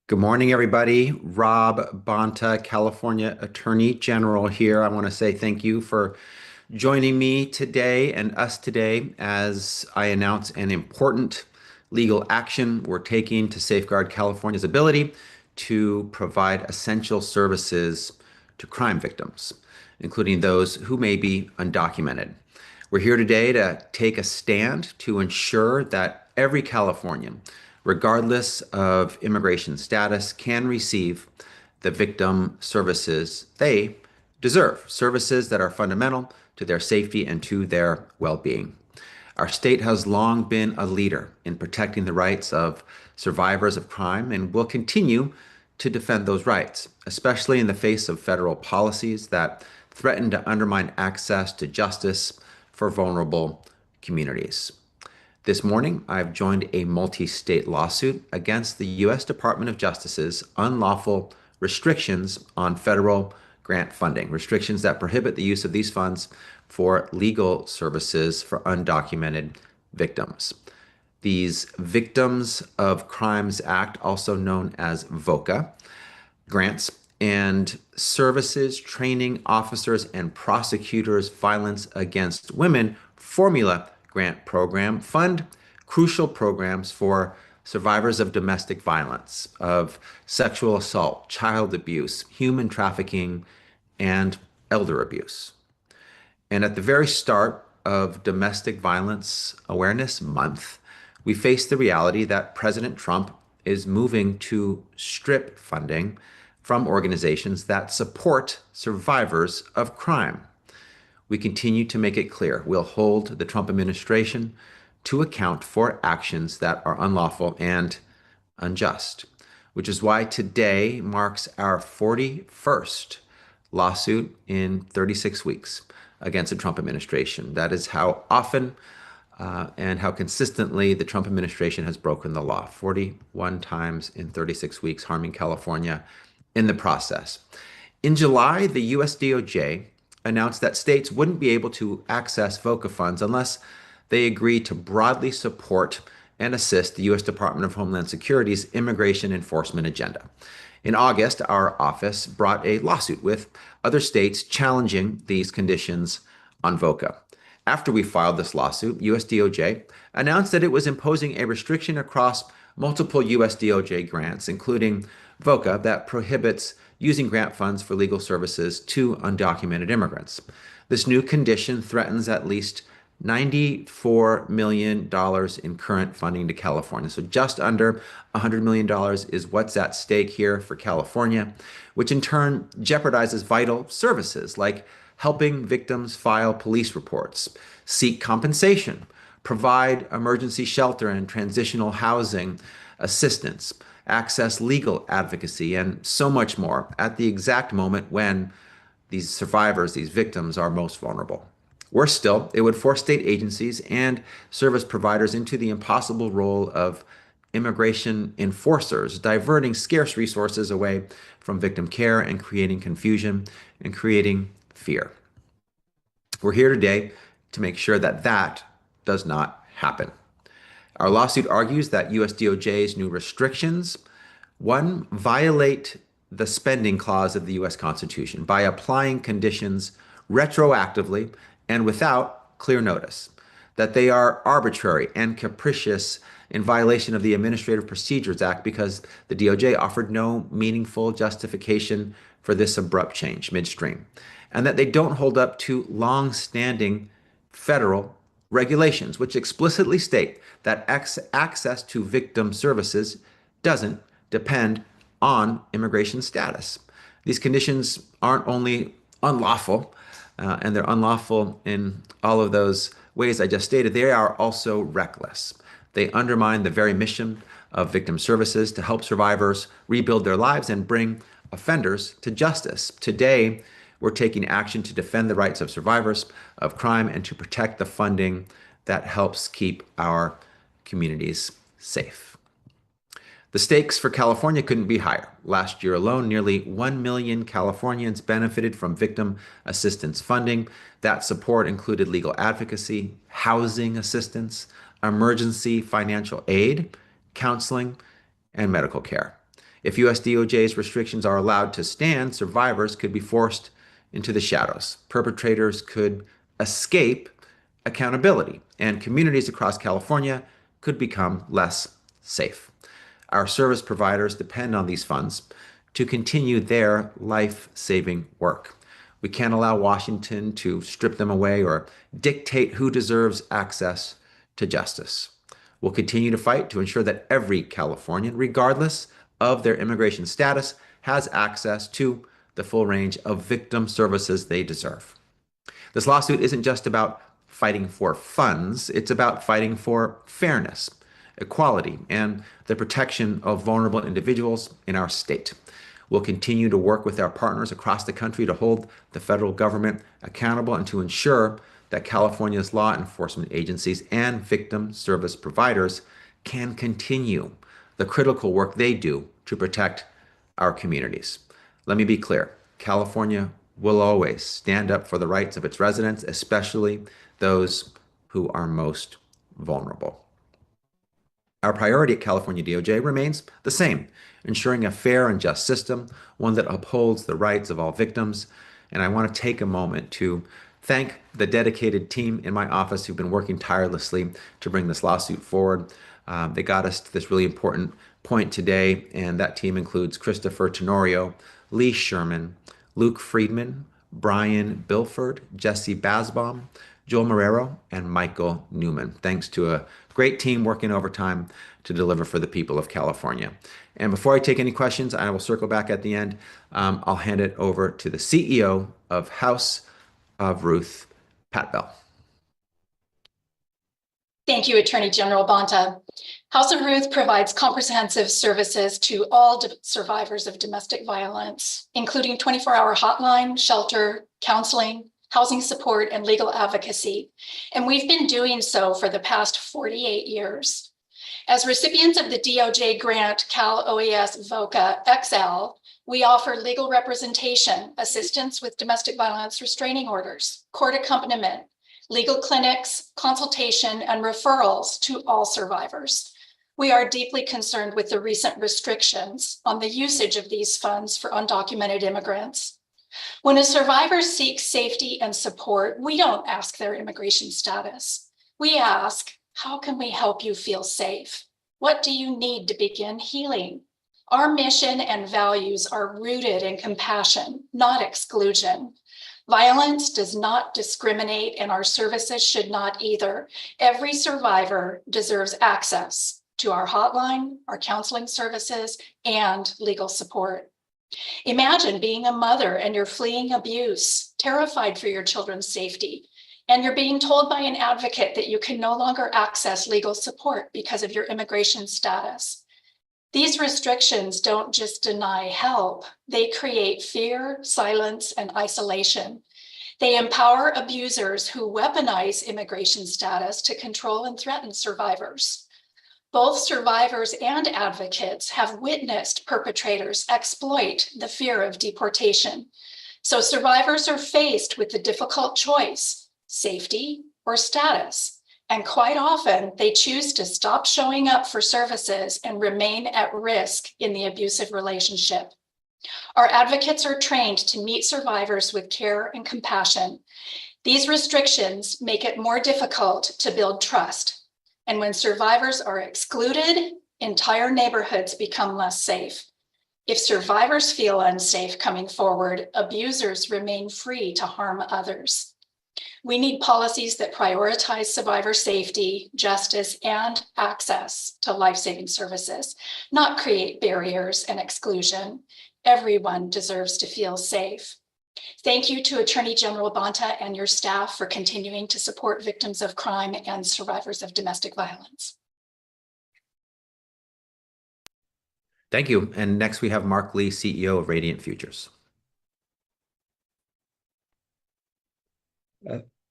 Good morning, everybody. Rob Bonta, California Attorney General here. I want to say thank you for joining me today and us today as I announce an important legal action we're taking to safeguard California's ability to provide essential services to crime victims, including those who may be undocumented. We're here today to take a stand to ensure that every Californian, regardless of immigration status, can receive the victim services they deserve, services that are fundamental to their safety and to their well-being. Our state has long been a leader in protecting the rights of survivors of crime and will continue to defend those rights, especially in the face of federal policies that threaten to undermine access to justice for vulnerable communities. This morning, I've joined a multi-state lawsuit against the U.S. Department of Justice's unlawful restrictions on federal grant funding, restrictions that prohibit the use of these funds for legal services for undocumented victims. These Victims of Crimes Act, also known as VOCA, grants and services training officers and prosecutors violence against women formula grant program fund crucial programs for survivors of domestic violence, of sexual assault, child abuse, human trafficking, and elder abuse. And at the very start of Domestic Violence Awareness Month, we face the reality that President Trump is moving to strip funding from organizations that support survivors of crime. We continue to make it clear we'll hold the Trump administration to account for actions that are unlawful and unjust, which is why today marks our 41st lawsuit in 36 weeks against the Trump administration. That is how often and how consistently the Trump administration has broken the law, 41 times in 36 weeks, harming California in the process. In July, the US DOJ announced that states wouldn't be able to access VOCA funds unless they agree to broadly support and assist the U.S. Department of Homeland Security's immigration enforcement agenda. In August, our office brought a lawsuit with other states challenging these conditions on VOCA. After we filed this lawsuit, US DOJ announced that it was imposing a restriction across multiple US DOJ grants, including VOCA, that prohibits using grant funds for legal services to undocumented immigrants. This new condition threatens at least $94 million in current funding to California. So just under $100 million is what's at stake here for California, which in turn jeopardizes vital services like helping victims file police reports, seek compensation, provide emergency shelter and transitional housing assistance, access legal advocacy, and so much more at the exact moment when these survivors, these victims, are most vulnerable. Worse still, it would force state agencies and service providers into the impossible role of immigration enforcers, diverting scarce resources away from victim care and creating confusion and creating fear. We're here today to make sure that that does not happen. Our lawsuit argues that US DOJ's new restrictions, one, violate the spending clause of the US Constitution by applying conditions retroactively and without clear notice, that they are arbitrary and capricious in violation of the Administrative Procedures Act because the DOJ offered no meaningful justification for this abrupt change midstream, and that they don't hold up to long-standing federal regulations, which explicitly state that access to victim services doesn't depend on immigration status. These conditions aren't only unlawful, and they're unlawful in all of those ways I just stated, they are also reckless. They undermine the very mission of victim services to help survivors rebuild their lives and bring offenders to justice. Today, we're taking action to defend the rights of survivors of crime and to protect the funding that helps keep our communities safe. The stakes for California couldn't be higher. Last year alone, nearly 1 million Californians benefited from victim assistance funding. That support included legal advocacy, housing assistance, emergency financial aid, counseling, and medical care. If US DOJ's restrictions are allowed to stand, survivors could be forced into the shadows. Perpetrators could escape accountability, and communities across California could become less safe. Our service providers depend on these funds to continue their life saving work. We can't allow Washington to strip them away or dictate who deserves access to justice. We'll continue to fight to ensure that every Californian, regardless of their immigration status, has access to the full range of victim services they deserve. This lawsuit isn't just about fighting for funds, it's about fighting for fairness, equality, and the protection of vulnerable individuals in our state. We'll continue to work with our partners across the country to hold the federal government accountable and to ensure that California's law enforcement agencies and victim service providers can continue the critical work they do to protect our communities. Let me be clear. California will always stand up for the rights of its residents, especially those who are most vulnerable. Our priority at California DOJ remains the same, ensuring a fair and just system, one that upholds the rights of all victims. And I want to take a moment to thank the dedicated team in my office who've been working tirelessly to bring this lawsuit forward. They got us to this really important point today, and that team includes Christopher Tenorio, Lee Sherman, Luke Friedman, Brian Bilford, Jesse Basbaum, Joel Marrero, and Michael Newman. Thanks to a great team working overtime to deliver for the people of California. And before I take any questions, I will circle back at the end. I'll hand it over to the CEO of House of Ruth, Pat Bell. Thank you, Attorney General Bonta. House of Ruth provides comprehensive services to all survivors of domestic violence, including 24-hour hotline, shelter, counseling, housing support, and legal advocacy. And we've been doing so for the past 48 years. As recipients of the DOJ grant Cal OES VOCA XL, we offer legal representation, assistance with domestic violence restraining orders, court accompaniment, legal clinics, consultation, and referrals to all survivors. We are deeply concerned with the recent restrictions on the usage of these funds for undocumented immigrants. When a survivor seeks safety and support, we don't ask their immigration status. We ask, how can we help you feel safe? What do you need to begin healing? Our mission and values are rooted in compassion, not exclusion. Violence does not discriminate, and our services should not either. Every survivor deserves access to our hotline, our counseling services, and legal support. Imagine being a mother and you're fleeing abuse, terrified for your children's safety, and you're being told by an advocate that you can no longer access legal support because of your immigration status. These restrictions don't just deny help, they create fear, silence, and isolation. They empower abusers who weaponize immigration status to control and threaten survivors. Both survivors and advocates have witnessed perpetrators exploit the fear of deportation. So survivors are faced with the difficult choice, safety or status. And quite often, they choose to stop showing up for services and remain at risk in the abusive relationship. Our advocates are trained to meet survivors with care and compassion. These restrictions make it more difficult to build trust. And when survivors are excluded, entire neighborhoods become less safe. If survivors feel unsafe coming forward, abusers remain free to harm others. We need policies that prioritize survivor safety, justice, and access to life-saving services, not create barriers and exclusion. Everyone deserves to feel safe. Thank you to Attorney General Bonta and your staff for continuing to support victims of crime and survivors of domestic violence. Thank you. And next we have Mark Lee, CEO of Radiant Futures.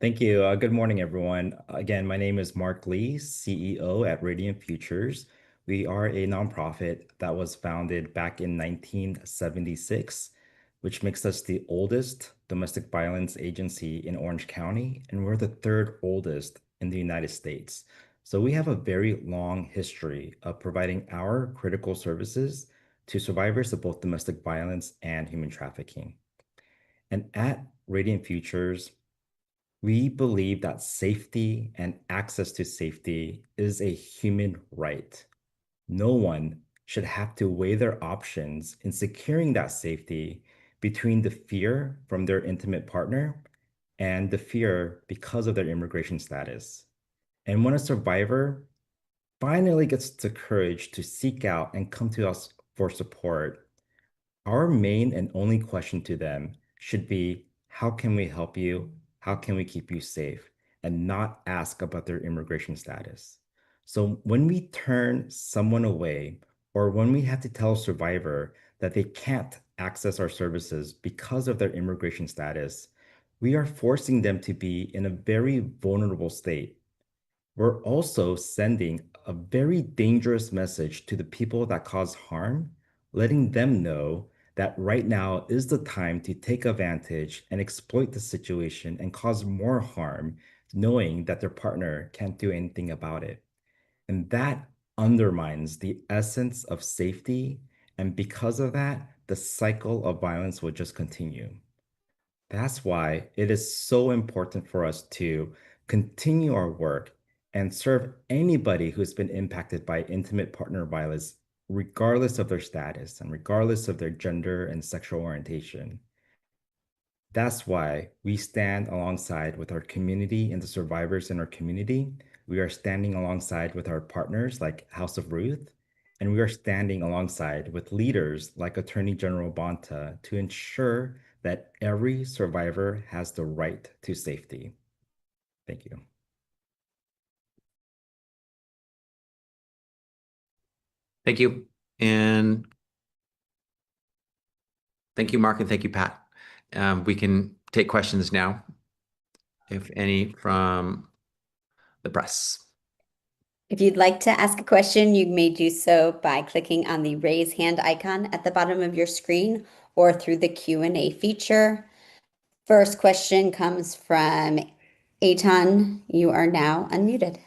Thank you. Good morning, everyone. Again, my name is Mark Lee, CEO at Radiant Futures. We are a nonprofit that was founded back in 1976, which makes us the oldest domestic violence agency in Orange County, and we're the third oldest in the United States. So we have a very long history of providing our critical services to survivors of both domestic violence and human trafficking. And at Radiant Futures, we believe that safety and access to safety is a human right. No one should have to weigh their options in securing that safety between the fear from their intimate partner and the fear because of their immigration status. And when a survivor finally gets the courage to seek out and come to us for support, our main and only question to them should be, how can we help you? How can we keep you safe? And not ask about their immigration status. So when we turn someone away, or when we have to tell a survivor that they can't access our services because of their immigration status, we are forcing them to be in a very vulnerable state. We're also sending a very dangerous message to the people that cause harm, letting them know that right now is the time to take advantage and exploit the situation and cause more harm, knowing that their partner can't do anything about it. And that undermines the essence of safety. And because of that, the cycle of violence will just continue. That's why it is so important for us to continue our work and serve anybody who's been impacted by intimate partner violence, regardless of their status and regardless of their gender and sexual orientation. That's why we stand alongside with our community and the survivors in our community. We are standing alongside with our partners like House of Ruth, and we are standing alongside with leaders like Attorney General Bonta to ensure that every survivor has the right to safety. Thank you. Thank you. And thank you, Mark, and thank you, Pat. We can take questions now, if any, from the press. If you'd like to ask a question, you may do so by clicking on the raise hand icon at the bottom of your screen or through the Q&A feature. First question comes from Eitan. You are now unmuted.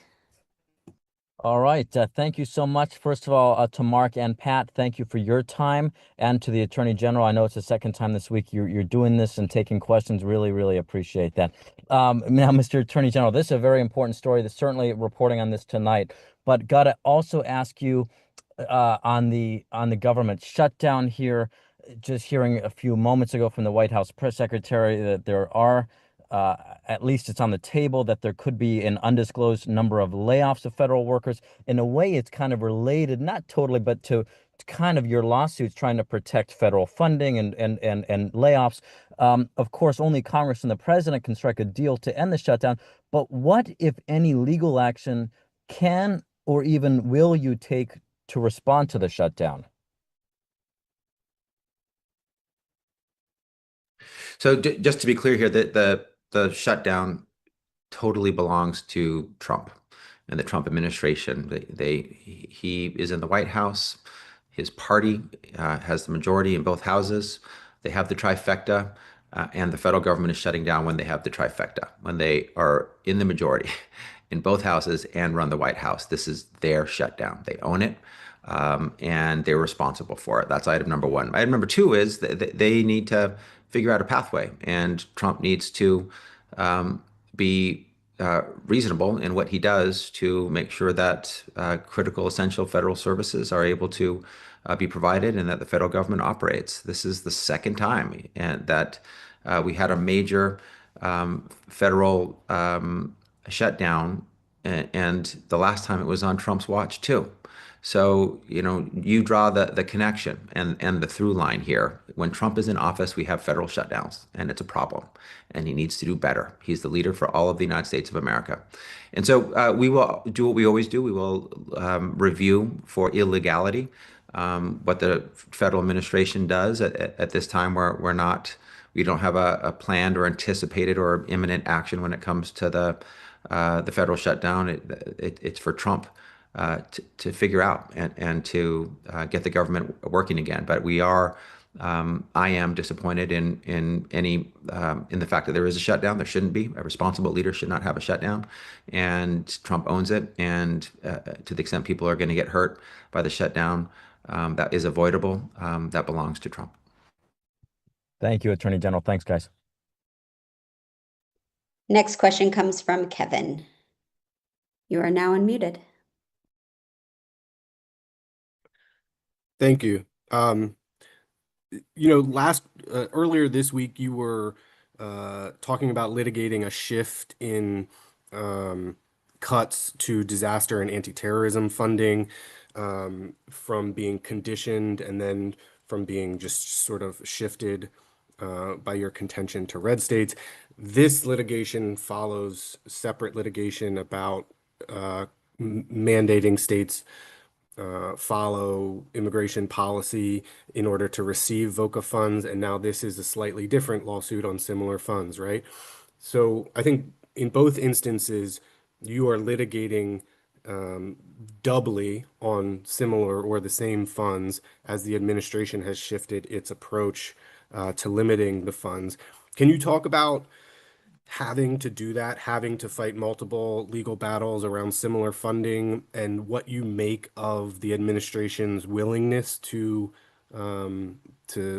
All right. Thank you so much. First of all, to Mark and Pat, thank you for your time, and to the Attorney General. I know it's the second time this week you're doing this and taking questions. Really, really appreciate that. Now, Mr. Attorney General, this is a very important story. There's certainly reporting on this tonight, but got to also ask you on the government shutdown here. Just hearing a few moments ago from the White House press secretary that there are at least it's on the table that there could be an undisclosed number of layoffs of federal workers. In a way, it's kind of related, not totally, but to kind of your lawsuits trying to protect federal funding and layoffs. Of course, only Congress and the president can strike a deal to end the shutdown. But what, if any, legal action can or even will you take to respond to the shutdown? So just to be clear here, the shutdown totally belongs to Trump and the Trump administration. He is in the White House. His party has the majority in both houses. They have the trifecta, and the federal government is shutting down when they have the trifecta, when they are in the majority in both houses and run the White House. This is their shutdown. They own it, and they're responsible for it. That's item number one. Item number two is they need to figure out a pathway, and Trump needs to be reasonable in what he does to make sure that critical, essential federal services are able to be provided and that the federal government operates. This is the second time and that we had a major federal shutdown, and the last time it was on Trump's watch too. So, you draw the connection and the through line here. When Trump is in office, we have federal shutdowns, and it's a problem, and he needs to do better. He's the leader for all of the United States of America. And so we will do what we always do. We will review for illegality what the federal administration does at this time where we don't have a planned or anticipated or imminent action when it comes to the federal shutdown. It's for Trump to figure out and to get the government working again. But I am disappointed in the fact that there is a shutdown. There shouldn't be. A responsible leader should not have a shutdown, and Trump owns it. And to the extent people are going to get hurt by the shutdown, that is avoidable, that belongs to Trump. Thank you, Attorney General. Thanks, guys. Next question comes from Kevin. You are now unmuted. Thank you. Earlier this week, you were talking about litigating a shift in cuts to disaster and anti-terrorism funding from being conditioned and then from being just sort of shifted by your contention to red states. This litigation follows separate litigation about mandating states follow immigration policy in order to receive VOCA funds. And now this is a slightly different lawsuit on similar funds, right? So I think in both instances, you are litigating doubly on similar or the same funds as the administration has shifted its approach to limiting the funds. Can you talk about having to do that, having to fight multiple legal battles around similar funding, and what you make of the administration's willingness to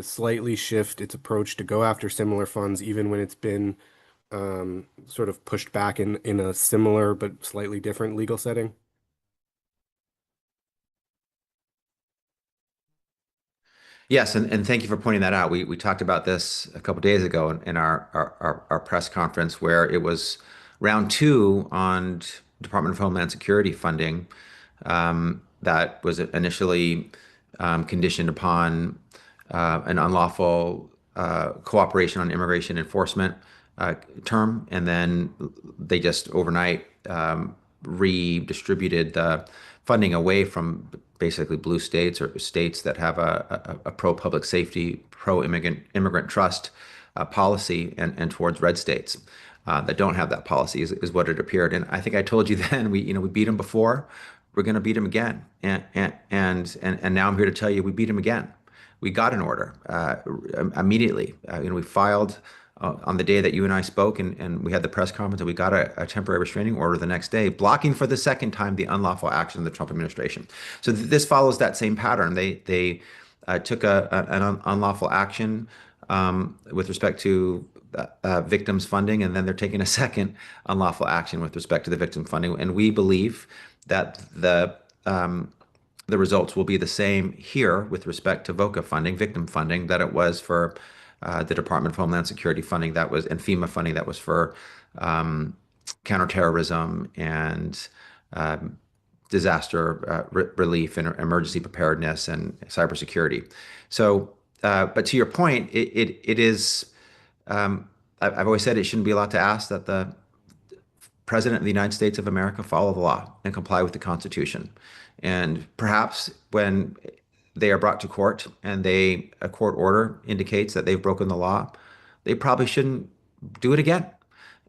slightly shift its approach to go after similar funds, even when it's been sort of pushed back in a similar but slightly different legal setting? Yes, and thank you for pointing that out. We talked about this a couple days ago in our press conference where it was round two on Department of Homeland Security funding that was initially conditioned upon an unlawful cooperation on immigration enforcement term, and then they just overnight redistributed the funding away from basically blue states or states that have a pro-public safety, pro-immigrant trust policy, and towards red states that don't have that policy is what it appeared. And I think I told you then we beat them before, we're going to beat them again, and now I'm here to tell you we beat them again. We got an order immediately. We filed on the day that you and I spoke, and we had the press conference, and we got a temporary restraining order the next day, blocking for the second time the unlawful action of the Trump administration. So this follows that same pattern. They took an unlawful action with respect to victims funding, and then they're taking a second unlawful action with respect to the victim funding. And we believe that the results will be the same here with respect to VOCA funding, victim funding, that it was for the Department of Homeland Security funding that was, and FEMA funding that was for counterterrorism and disaster relief and emergency preparedness and cybersecurity. So, but to your point, it is, I've always said it shouldn't be a lot to ask that the President of the United States of America follow the law and comply with the Constitution. And perhaps when they are brought to court and a court order indicates that they've broken the law, they probably shouldn't do it again.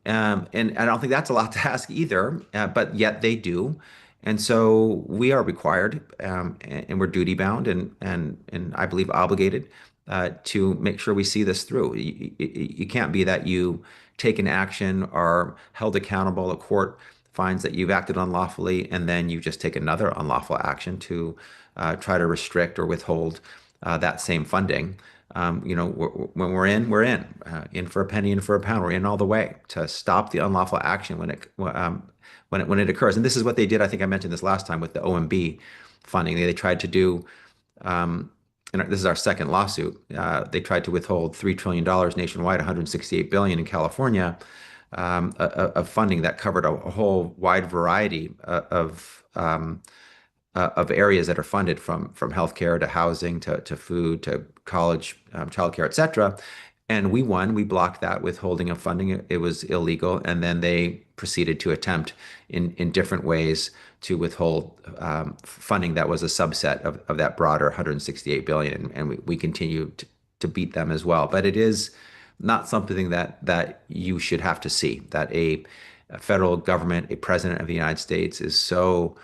And I don't think that's a lot to ask either, but yet they do. And so we are required, and we're duty bound and I believe obligated to make sure we see this through. You can't be that you take an action or held accountable, a court finds that you've acted unlawfully, and then you just take another unlawful action to try to restrict or withhold that same funding. When we're in for a penny, in for a pound. We're in all the way to stop the unlawful action when it occurs. And this is what they did. I think I mentioned this last time with the OMB funding. They tried to do, and this is our second lawsuit. They tried to withhold $3 trillion nationwide, $168 billion in California, of funding that covered a whole wide variety of areas that are funded from healthcare to housing to food to college, childcare, et cetera. And we won. We blocked that withholding of funding. It was illegal. And then they proceeded to attempt in different ways to withhold funding that was a subset of that broader 168 billion. And we continue to beat them as well. But it is not something that you should have to see, that a federal government, a president of the United States is so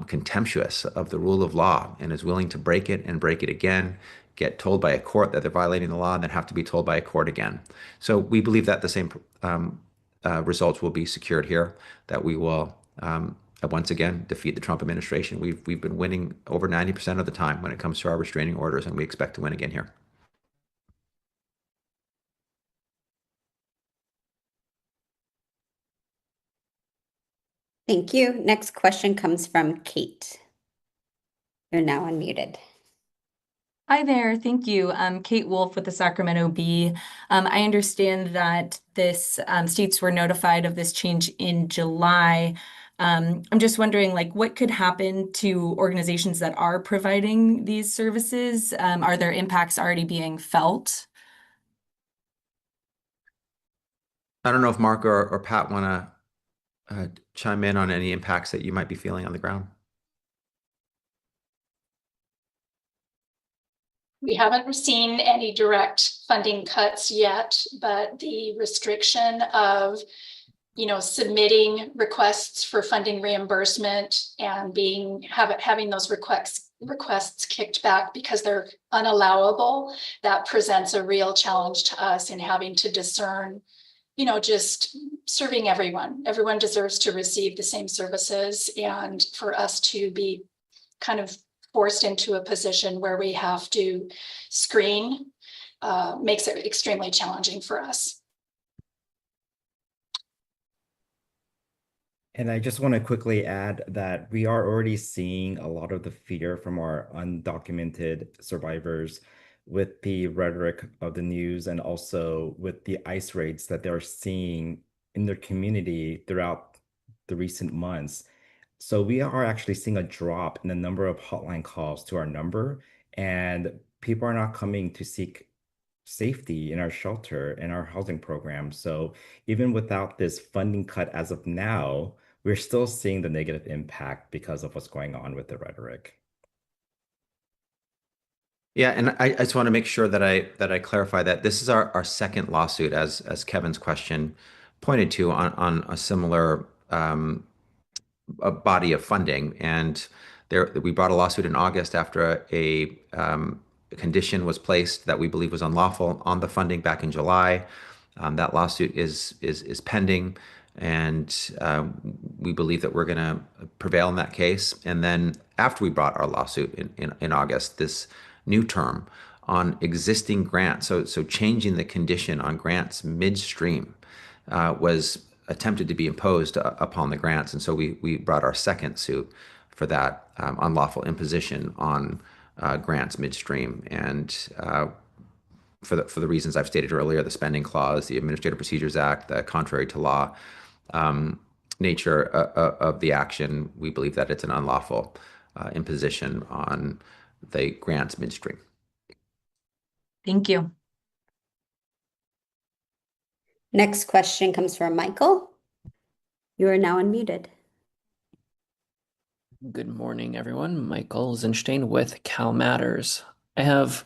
contemptuous of the rule of law and is willing to break it and break it again, get told by a court that they're violating the law, and then have to be told by a court again. So we believe that the same results will be secured here, that we will once again defeat the Trump administration. We've been winning over 90% of the time when it comes to our restraining orders, and we expect to win again here. Thank you. Next question comes from Kate. You're now unmuted. Hi there. Thank you. I'm Kate Wolf with the Sacramento Bee. I understand that this states were notified of this change in July. I'm just wondering, like, what could happen to organizations that are providing these services? Are there impacts already being felt? I don't know if Mark or Pat want to chime in on any impacts that you might be feeling on the ground. We haven't seen any direct funding cuts yet, but the restriction of, submitting requests for funding reimbursement and having those requests kicked back because they're unallowable, that presents a real challenge to us in having to discern, just serving everyone. Everyone deserves to receive the same services, and for us to be kind of forced into a position where we have to screen makes it extremely challenging for us. And I just want to quickly add that we are already seeing a lot of the fear from our undocumented survivors with the rhetoric of the news and also with the ICE raids that they're seeing in their community throughout the recent months. So we are actually seeing a drop in the number of hotline calls to our number, and people are not coming to seek safety in our shelter and our housing program. So even without this funding cut as of now, we're still seeing the negative impact because of what's going on with the rhetoric. Yeah, and I just want to make sure that I clarify that this is our second lawsuit, as Kevin's question pointed to, on a similar a body of funding. And we brought a lawsuit in August after a condition was placed that we believe was unlawful on the funding back in July. That lawsuit is pending, and we believe that we're going to prevail in that case. And then after we brought our lawsuit in August, this new term on existing grants, so changing the condition on grants midstream, was attempted to be imposed upon the grants. And so we brought our second suit for that unlawful imposition on grants midstream. And for the reasons I've stated earlier, the spending clause, the Administrative Procedures Act, the contrary to law nature of the action, we believe that it's an unlawful imposition on the grants midstream. Thank you. Next question comes from Michael. You are now unmuted. Good morning, everyone. Michael Zinstein with Cal Matters. I have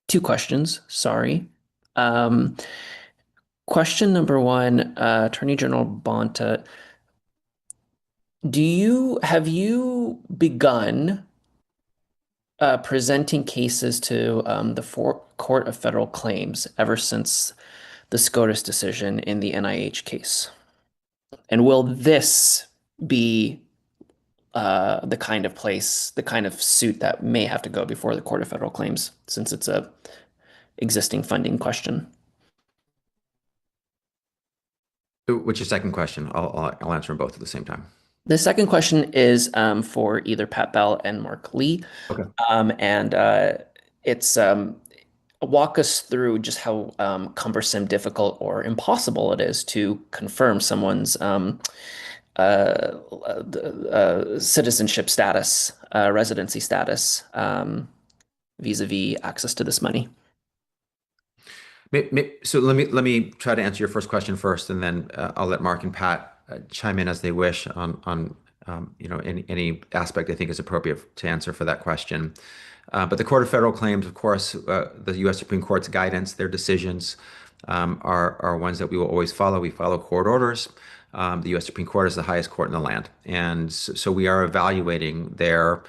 two questions, sorry. Question number one, Attorney General Bonta, have you begun presenting cases to the Court of Federal Claims ever since the SCOTUS decision in the NIH case? And will this be the kind of suit that may have to go before the Court of Federal Claims, since it's a existing funding question? What's your second question? I'll answer them both at the same time. The second question is for either Pat Bell and Mark Lee. Okay. It's walk us through just how cumbersome, difficult, or impossible it is to confirm someone's citizenship status, residency status, vis-a-vis access to this money. So let me try to answer your first question first, and then I'll let Mark and Pat chime in as they wish on any aspect I think is appropriate to answer for that question. But the Court of Federal Claims, of course, the U.S. Supreme Court's guidance, their decisions are ones that we will always follow. We follow court orders. The U.S. Supreme Court is the highest court in the land, and so we are evaluating their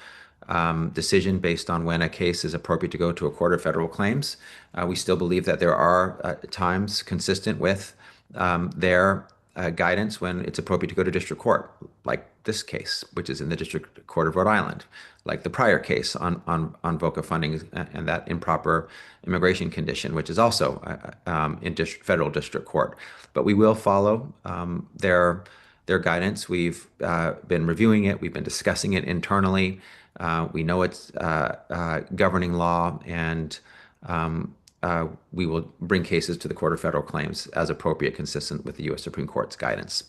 decision based on when a case is appropriate to go to a Court of Federal Claims. We still believe that there are times consistent with their guidance when it's appropriate to go to district court, like this case, which is in the District Court of Rhode Island, like the prior case on VOCA funding and that improper immigration condition, which is also in federal district court. But we will follow their guidance. We've been reviewing it. We've been discussing it internally. We know it's governing law, and we will bring cases to the Court of Federal Claims as appropriate, consistent with the U.S. Supreme Court's guidance.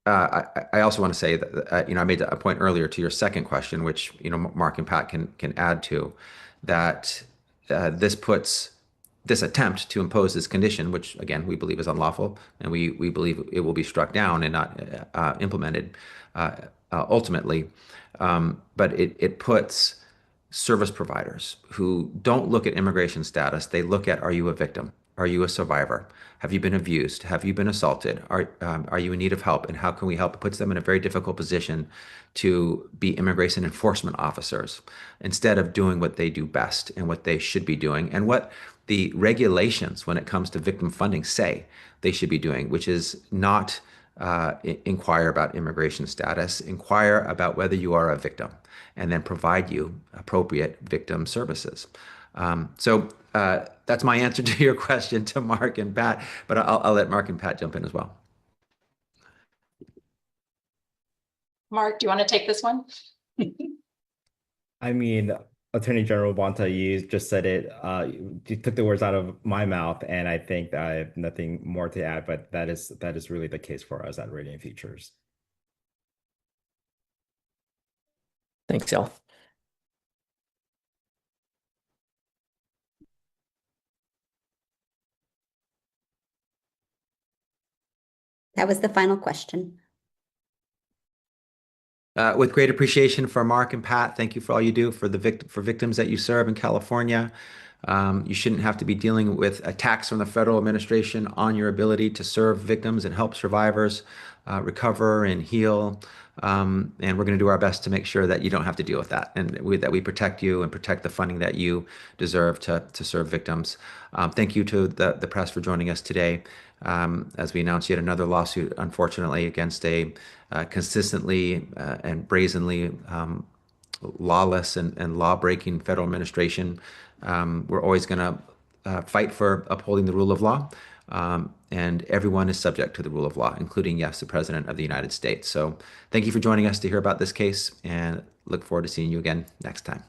I also want to say that I made a point earlier to your second question, which Mark and Pat can add to, that this attempt to impose this condition, which again we believe is unlawful, and we believe it will be struck down and not implemented ultimately. But it puts service providers who don't look at immigration status. They look at, are you a victim? Are you a survivor? Have you been abused? Have you been assaulted? Are you in need of help? And how can we help? It puts them in a very difficult position to be immigration enforcement officers instead of doing what they do best and what they should be doing and what the regulations when it comes to victim funding say they should be doing, which is not inquire about immigration status, inquire about whether you are a victim, and then provide you appropriate victim services. So that's my answer to your question to Mark and Pat, but I'll let Mark and Pat jump in as well. Mark, do you want to take this one? I mean, Attorney General Bonta, you just said it. You took the words out of my mouth, and I think I have nothing more to add. But that is really the case for us at Radiant Futures. Thanks, y'all. That was the final question. With great appreciation for Mark and Pat, thank you for all you do for victims that you serve in California. You shouldn't have to be dealing with attacks from the federal administration on your ability to serve victims and help survivors recover and heal. And we're going to do our best to make sure that you don't have to deal with that, and that we protect you and protect the funding that you deserve to serve victims. Thank you to the press for joining us today as we announce yet another lawsuit, unfortunately, against a consistently and brazenly lawless and law-breaking federal administration. We're always going to fight for upholding the rule of law, and everyone is subject to the rule of law, including, yes, the President of the United States. So thank you for joining us to hear about this case, and look forward to seeing you again next time.